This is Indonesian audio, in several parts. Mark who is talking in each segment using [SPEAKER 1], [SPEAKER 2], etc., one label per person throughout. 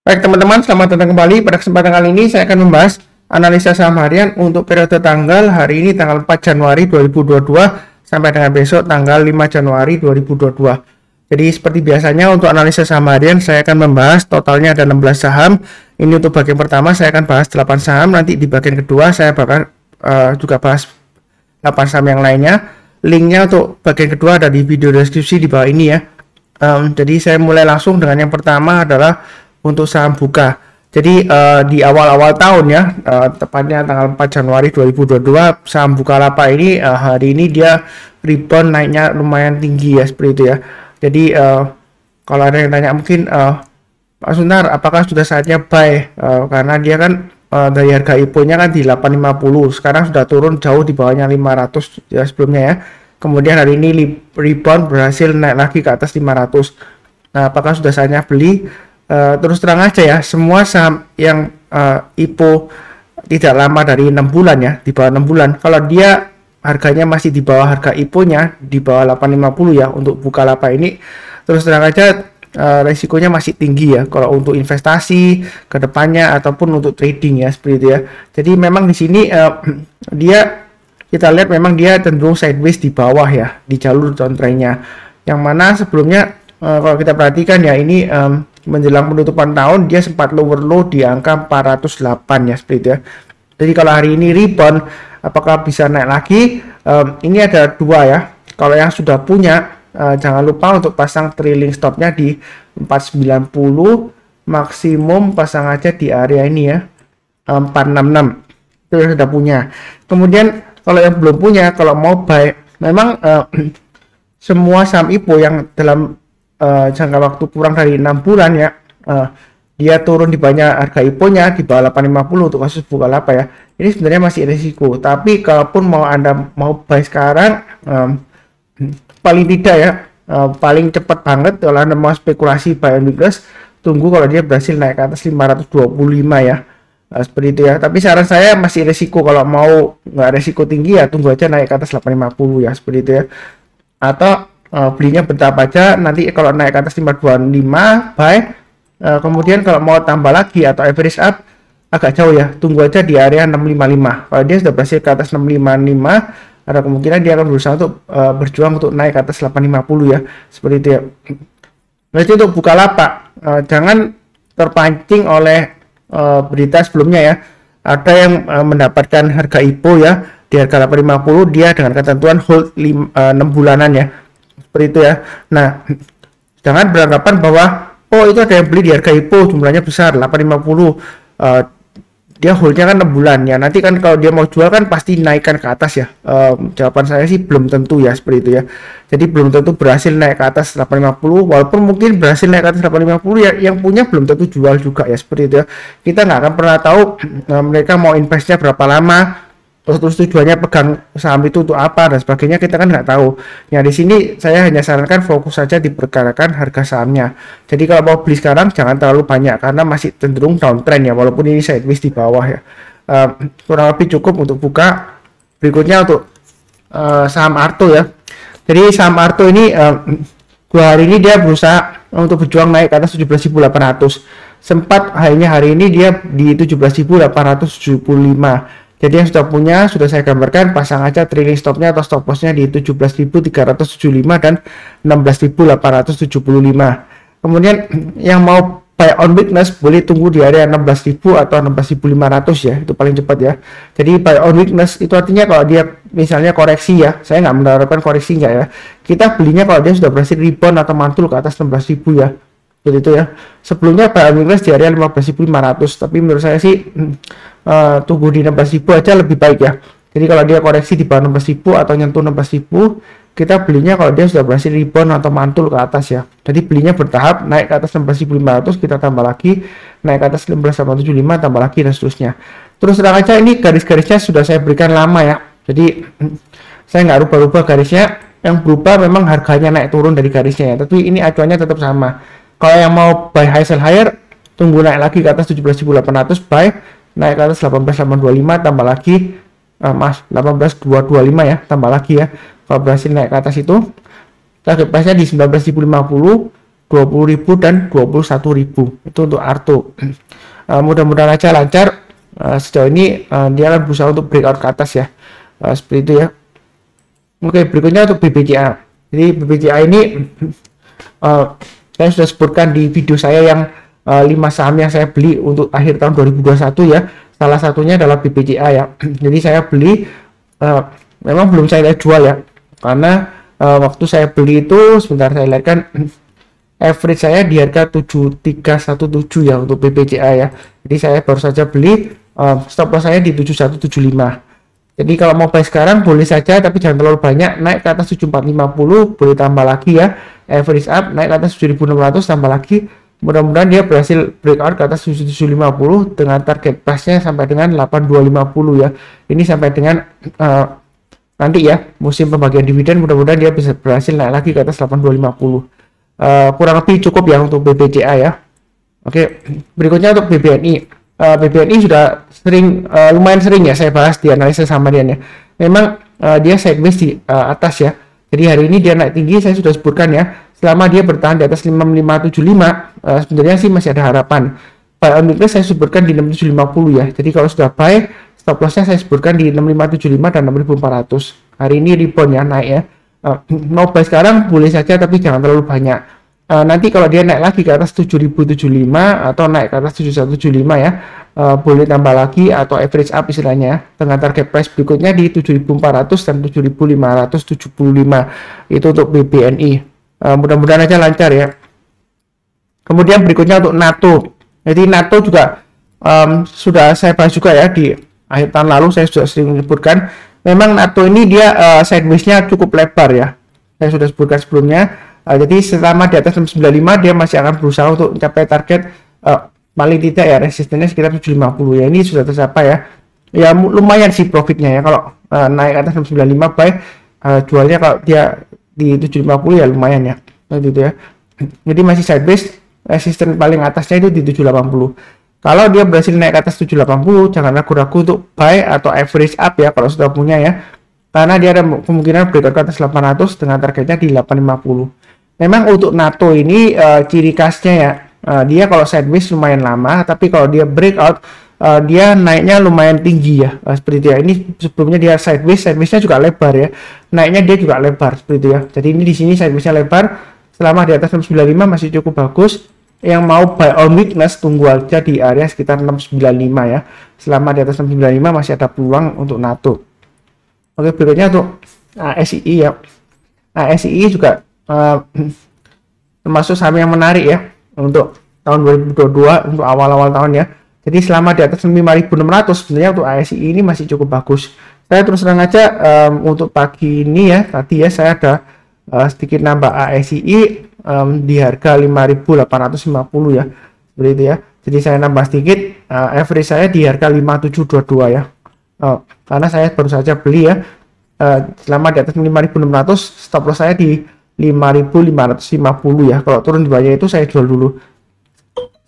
[SPEAKER 1] Baik teman-teman, selamat datang kembali. Pada kesempatan kali ini saya akan membahas analisa saham harian untuk periode tanggal hari ini tanggal 4 Januari 2022 sampai dengan besok tanggal 5 Januari 2022. Jadi seperti biasanya untuk analisa saham harian saya akan membahas totalnya ada 16 saham. Ini untuk bagian pertama saya akan bahas 8 saham, nanti di bagian kedua saya bakal juga bahas 8 saham yang lainnya. Linknya untuk bagian kedua ada di video deskripsi di bawah ini ya. Jadi saya mulai langsung dengan yang pertama adalah untuk saham Buka. Jadi di awal-awal tahun ya, tepatnya tanggal 4 Januari 2022, saham Bukalapak ini hari ini dia rebound naiknya lumayan tinggi ya, seperti itu ya. Jadi kalau ada yang tanya mungkin Pak Sunar apakah sudah saatnya buy, karena dia kan dari harga IPO-nya kan di 850, sekarang sudah turun jauh di bawahnya 500 ya sebelumnya ya. Kemudian hari ini rebound berhasil naik lagi ke atas 500. Nah, apakah sudah saatnya beli? Terus terang aja ya, semua saham yang IPO tidak lama dari 6 bulan ya, di bawah 6 bulan, kalau dia harganya masih di bawah harga IPO-nya, di bawah 850 ya, untuk Bukalapak ini, terus terang aja resikonya masih tinggi ya, kalau untuk investasi ke depannya ataupun untuk trading ya, seperti itu ya. Jadi memang di sini kita lihat memang dia cenderung sideways di bawah ya, di jalur downtrendnya, yang mana sebelumnya kalau kita perhatikan ya, ini menjelang penutupan tahun dia sempat lower low di angka 408 ya, seperti itu ya. Jadi kalau hari ini rebound, apakah bisa naik lagi? Ini ada dua ya. Kalau yang sudah punya, jangan lupa untuk pasang trailing stopnya di 490, maksimum pasang aja di area ini ya, 466. Itu yang sudah punya. Kemudian kalau yang belum punya, kalau mau buy, memang semua saham IPO yang dalam jangka waktu kurang dari 6 bulan ya, dia turun di banyak harga IPO-nya di bawah 850 untuk kasus Bukalapak ya. Ini sebenarnya masih risiko, tapi kalaupun Anda mau buy sekarang, paling tidak ya, paling cepat banget kalau Anda mau spekulasi buy on weakness, tunggu kalau dia berhasil naik ke atas 525 ya, seperti itu ya. Tapi saran saya masih risiko, kalau mau nggak risiko tinggi ya tunggu aja naik ke atas 850 ya, seperti itu ya. Atau belinya bertahap aja, nanti kalau naik ke atas 525 buy, kemudian kalau mau tambah lagi atau average up agak jauh ya, tunggu aja di area 655. Kalau dia sudah berhasil ke atas 655, ada kemungkinan dia akan berusaha untuk berjuang untuk naik ke atas 850 ya, seperti itu ya. Berarti untuk Bukalapak jangan terpancing oleh berita sebelumnya ya, ada yang mendapatkan harga IPO ya di harga 850, dia dengan ketentuan hold 6 bulanan ya, seperti itu ya. Nah, jangan beranggapan bahwa oh itu ada yang beli di harga IPO jumlahnya besar 850, dia holdnya kan 6 bulan ya, nanti kan kalau dia mau jual kan pasti naikkan ke atas ya. Jawaban saya sih belum tentu ya, seperti itu ya. Jadi belum tentu berhasil naik ke atas 850, walaupun mungkin berhasil naik ke atas 850 ya, yang punya belum tentu jual juga ya, seperti itu ya. Kita nggak akan pernah tahu mereka mau investnya berapa lama, terus tujuannya pegang saham itu untuk apa dan sebagainya, kita kan nggak tahu. Ya di sini saya hanya sarankan fokus saja diperkirakan harga sahamnya. Jadi kalau mau beli sekarang jangan terlalu banyak karena masih cenderung downtrend ya, walaupun ini sideways di bawah ya. Kurang lebih cukup untuk buka. Berikutnya untuk saham Arto ya. Jadi saham Arto ini dua hari ini dia berusaha untuk berjuang naik ke atas 17.800. Sempat hanya hari ini dia di 17.875. Jadi yang sudah punya sudah saya gambarkan, pasang aja trailing stopnya atau stop lossnya di 17.375 dan 16.875. Kemudian yang mau buy on weakness boleh tunggu di area 16.000 atau 16.500 ya, itu paling cepat ya. Jadi buy on weakness itu artinya kalau dia misalnya koreksi ya, saya nggak menerapkan koreksi nggak ya, kita belinya kalau dia sudah berhasil rebound atau mantul ke atas 16.000 ya, seperti itu ya. Sebelumnya buy on weakness di area 15.500, tapi menurut saya sih tunggu di 16.000 aja lebih baik ya. Jadi kalau dia koreksi di bawah 16.000 atau nyentuh 16.000, kita belinya kalau dia sudah berhasil rebound atau mantul ke atas ya. Jadi belinya bertahap, naik ke atas 16.500 kita tambah lagi, naik ke atas 16.875 tambah lagi dan seterusnya. Terus terang aja ini garis-garisnya sudah saya berikan lama ya, jadi saya nggak rubah-rubah garisnya. Yang berubah memang harganya naik turun dari garisnya ya, tapi ini acuannya tetap sama. Kalau yang mau buy high sell higher, tunggu naik lagi ke atas 17.800 buy, naik ke atas 18.825 tambah lagi 18.225 ya, tambah lagi ya. Kalau berhasil naik ke atas itu target price-nya di 19.050, 20.000 dan 21.000 itu untuk Arto. Mudah-mudahan aja lancar. Sejauh ini dia akan berusaha untuk breakout ke atas ya, seperti itu ya. Oke, berikutnya untuk BBCA. Jadi BBCA ini saya sudah sebutkan di video saya yang 5 saham yang saya beli untuk akhir tahun 2021 ya. Salah satunya adalah BBCA ya. Jadi saya beli, memang belum saya jual ya, karena waktu saya beli itu sebentar saya lihat kan, average saya di harga 7317 ya untuk BBCA ya. Jadi saya baru saja beli, stop loss saya di 7175. Jadi kalau mau buy sekarang boleh saja, tapi jangan terlalu banyak. Naik ke atas 7450 boleh tambah lagi ya. Average up naik ke atas 7600 tambah lagi. Mudah-mudahan dia berhasil breakout ke atas 7750 dengan target price-nya sampai dengan 8250 ya. Ini sampai dengan nanti ya musim pembagian dividen, mudah-mudahan dia bisa berhasil naik lagi ke atas 8250. Kurang lebih cukup ya untuk BBCA ya. Oke, berikutnya untuk BBNI. BBNI sudah sering, lumayan sering ya saya bahas di analisis harian ya. Memang dia sideways di atas ya. Jadi hari ini dia naik tinggi, saya sudah sebutkan ya. Selama dia bertahan di atas 5575, sebenarnya sih masih ada harapan. Buy on weekly saya sebutkan di 6750 ya. Jadi kalau sudah buy, stop lossnya saya sebutkan di 6575 dan 6400. Hari ini rebound ya, naik ya. Mau buy sekarang boleh saja, tapi jangan terlalu banyak. Nanti kalau dia naik lagi ke atas 7075 atau naik ke atas 7175 ya, boleh tambah lagi atau average up istilahnya, dengan target price berikutnya di 7400 dan 7575. Itu untuk BBNI. Mudah-mudahan aja lancar ya. Kemudian berikutnya untuk NATO. Jadi NATO juga sudah saya bahas juga ya di akhir tahun lalu, saya sudah sering menyebutkan. Memang NATO ini dia sideways-nya cukup lebar ya. Saya sudah sebutkan sebelumnya. Jadi selama di atas 695 dia masih akan berusaha untuk mencapai target paling tidak ya resistennya sekitar 750 ya. Ini sudah tercapai ya. Ya lumayan sih profitnya ya kalau naik ke atas 695 buy, jualnya kalau dia di 750 ya lumayan ya. Gitu ya. Jadi masih sideways, resisten paling atasnya itu di 780. Kalau dia berhasil naik ke atas 780, jangan ragu-ragu untuk buy atau average up ya kalau sudah punya ya. Karena dia ada kemungkinan breakout ke atas 800 dengan targetnya di 850. Memang untuk NATO ini ciri khasnya ya, dia kalau sideways lumayan lama, tapi kalau dia breakout dia naiknya lumayan tinggi ya, seperti itu ya. Ini sebelumnya dia sideways-nya juga lebar ya, naiknya dia juga lebar seperti itu ya. Jadi ini di sini sideways-nya lebar, selama di atas 695 masih cukup bagus. Yang mau buy on weakness tunggu aja di area sekitar 695 ya. Selama di atas 695 masih ada peluang untuk NATO. Oke, berikutnya untuk ASII ya. ASII juga termasuk saham yang menarik ya untuk tahun 2022, untuk awal-awal tahun ya. Jadi selama di atas 5.600 sebenarnya untuk ASI ini masih cukup bagus. Saya terus terang aja untuk pagi ini ya, tadi ya saya ada sedikit nambah ASI di harga 5.850 ya, seperti itu ya. Jadi saya nambah sedikit, average saya di harga 5722 ya. Karena saya baru saja beli ya, selama di atas 5.600, stop loss saya di 5.550 ya. Kalau turun di bawahnya itu saya jual dulu.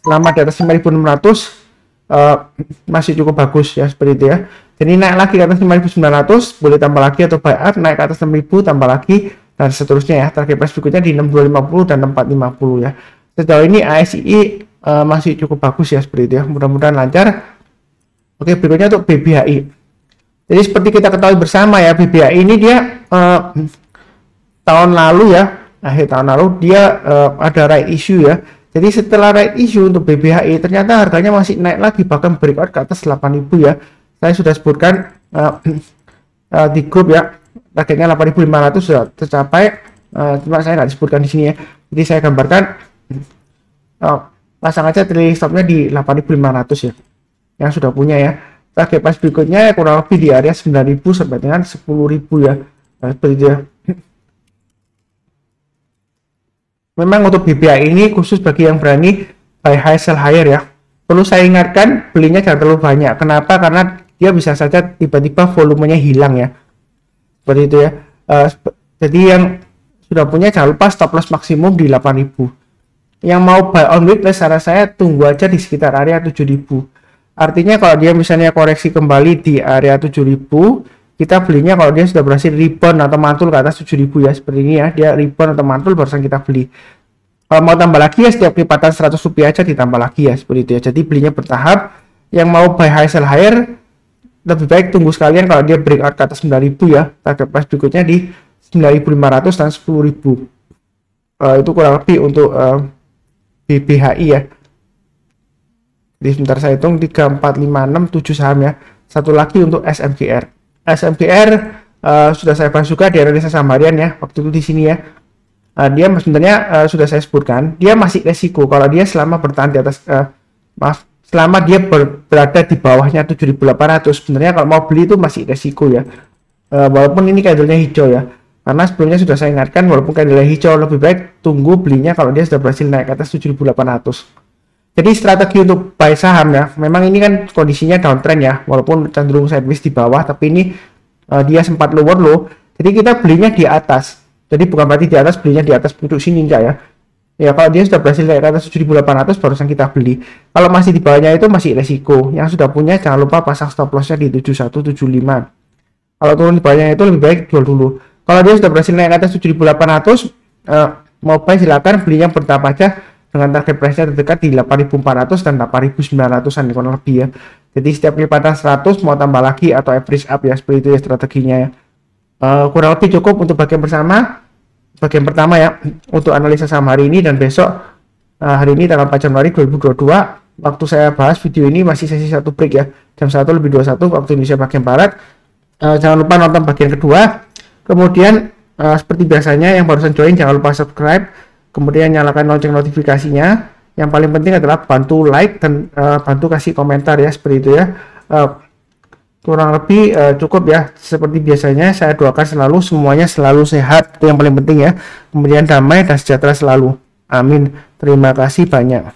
[SPEAKER 1] Selama di atas 5.600 masih cukup bagus ya, seperti itu ya. Jadi naik lagi ke atas 5.900 boleh tambah lagi atau buy up, naik ke atas 6.000 tambah lagi dan seterusnya ya. Target price berikutnya di 6.250 dan 4.50 ya. Sejauh ini ASI masih cukup bagus ya, seperti itu ya. Mudah-mudahan lancar. Oke, berikutnya untuk BBHI. Jadi seperti kita ketahui bersama ya, BBHI ini dia tahun lalu ya, akhir tahun lalu dia ada right issue ya. Jadi setelah right issue untuk BBHI ternyata harganya masih naik lagi, bahkan breakout ke atas 8.000 ya. Saya sudah sebutkan di grup ya, targetnya 8.500 sudah tercapai, cuma saya nggak disebutkan di sini ya. Jadi saya gambarkan, pasang aja trailing stopnya di 8.500 ya, yang sudah punya ya. Target price berikutnya kurang lebih di area 9.000 sampai dengan 10.000 ya, seperti itu ya. Memang untuk BBHI ini khusus bagi yang berani buy high sell higher ya. Perlu saya ingatkan, belinya jangan terlalu banyak. Kenapa? Karena dia bisa saja tiba-tiba volumenya hilang ya, seperti itu ya. Jadi yang sudah punya jangan lupa stop loss maksimum di 8.000. Yang mau buy on weekly, saran saya tunggu aja di sekitar area 7.000. Artinya kalau dia misalnya koreksi kembali di area 7.000, kita belinya kalau dia sudah berhasil rebound atau mantul ke atas 7.000 ya, seperti ini ya, dia rebound atau mantul barusan kita beli. Kalau mau tambah lagi ya setiap kelipatan 100 rupiah aja ditambah lagi ya, seperti itu ya. Jadi belinya bertahap. Yang mau buy high sell higher lebih baik tunggu sekalian kalau dia breakout ke atas 9.000 ya. Target price berikutnya di 9.500 dan 10.000. Itu kurang lebih untuk BBHI ya. Jadi sebentar saya hitung 3, 4, 5, 6, 7 saham ya. Satu lagi untuk SMGR. SMGR sudah saya bahas juga di analisa saham harian ya. Waktu itu di sini ya. Dia sebenarnya sudah saya sebutkan, dia masih resiko kalau dia selama bertahan di atas selama dia berada di bawahnya 7.800. Sebenarnya kalau mau beli itu masih resiko ya. Walaupun ini candlenya hijau ya. Karena sebelumnya sudah saya ingatkan walaupun candlenya hijau lebih baik tunggu belinya kalau dia sudah berhasil naik ke atas 7.800. Jadi strategi untuk buy saham ya. Memang ini kan kondisinya downtrend ya. Walaupun cenderung sideways di bawah tapi ini dia sempat lower low. Jadi kita belinya di atas. Jadi bukan berarti di atas belinya di atas bentuk sini enggak ya. Ya kalau dia sudah berhasil naik ke atas 7.800 barusan kita beli. Kalau masih di bawahnya itu masih resiko. Yang sudah punya jangan lupa pasang stop lossnya di 7175. Kalau turun di bawahnya itu lebih baik jual dulu. Kalau dia sudah berhasil naik ke atas 7.800 mau buy silakan, belinya bertahap aja dengan target price-nya terdekat di 8.400 dan 8.900an kurang lebih ya. Jadi setiap kelipatan 100 mau tambah lagi atau average up ya, seperti itu ya strateginya ya. Kurang lebih cukup untuk bagian pertama ya untuk analisa saham hari ini. Dan besok hari ini tanggal 4 Januari 2022 waktu saya bahas video ini masih sesi 1 break ya, jam 1:21 waktu Indonesia bagian barat. Jangan lupa nonton bagian kedua. Kemudian seperti biasanya yang barusan join jangan lupa subscribe, kemudian nyalakan lonceng notifikasinya. Yang paling penting adalah bantu like dan bantu kasih komentar ya, seperti itu ya. Kurang lebih cukup ya. Seperti biasanya saya doakan selalu semuanya selalu sehat, itu yang paling penting ya. Kemudian damai dan sejahtera selalu. Amin. Terima kasih banyak.